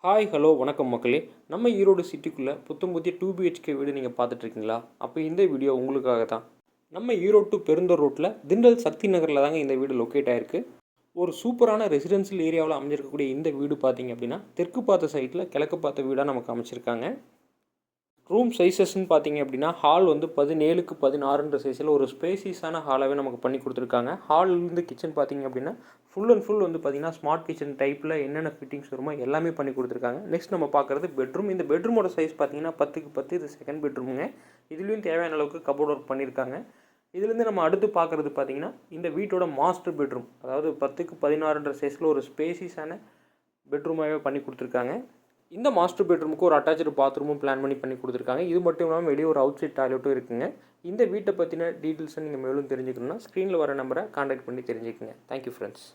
Hi hello வணக்கம் மக்களே. நம்ம ஈரோடு சிட்டிக்குள்ளே புத்தம் புதிய 2 BHK வீடு நீங்கள் பார்த்துட்ருக்கீங்களா? அப்போ இந்த வீடியோ உங்களுக்காக தான். நம்ம ஈரோடு டு பெருந்தூர் ரோட்டில் திண்டல் சக்தி நகரில் தாங்க இந்த வீடு லொக்கேட் ஆகிருக்கு. ஒரு சூப்பரான ரெசிடென்ஷியல் ஏரியாவில் அமைஞ்சிருக்கக்கூடிய இந்த வீடு பார்த்தீங்க அப்படின்னா தெற்கு பார்த்த சைட்டில் கிழக்கு பார்த்த வீடாக நமக்கு அமைச்சிருக்காங்க. ரூம் சைஸஸ்ன்னு பார்த்தீங்க அப்படின்னா ஹால் வந்து 17க்கு 16ன்ற சைஸில் ஒரு ஸ்பேசியஸான ஹாலாகவே நமக்கு பண்ணி கொடுத்துருக்காங்க. ஹால்லேருந்து கிச்சன் பார்த்தீங்க அப்படின்னா ஃபுல் அண்ட் ஃபுல் வந்து பார்த்திங்கன்னா ஸ்மார்ட் கிச்சன் டைப்பில் என்னென்ன ஃபிட்டிங்ஸ் வருமோ எல்லாமே பண்ணி கொடுத்துருக்காங்க. நெக்ஸ்ட் நம்ம பார்க்குறது பெட்ரூம். இந்த பெட்ரூமோட சைஸ் பார்த்தீங்கன்னா 10க்கு 10. இது செகண்ட் பெட்ரூமுங்க. இதுலேயும் தேவையான அளவுக்கு கபோர்ட் ஒர்க் பண்ணியிருக்காங்க. இதுலேருந்து நம்ம அடுத்து பார்க்குறது பார்த்திங்கன்னா இந்த வீட்டோட மாஸ்டர் பெட்ரூம். அதாவது 10க்கு 16ன்ற சைஸில் ஒரு ஸ்பேசியஸான பெட்ரூமாகவே பண்ணி கொடுத்துருக்காங்க. இந்த மாஸ்டர் பெட்ரூமுக்கு ஒரு அட்டாச்சு பாத்ரூமும் பிளான் பண்ணி கொடுத்துருக்காங்க. இது மட்டும் இல்லாமல் வெளியே ஒரு அவுட் சைட் டாய்லெட்டும் இருக்குங்க. இந்த வீட்டை பற்றின டீட்டெயில்ஸை நீங்கள் மேலும் தெரிஞ்சுக்கணுன்னா ஸ்க்ரீனில் வர நம்பரை கான்டாக்ட் பண்ணி தெரிஞ்சுக்கங்க. Thank you friends.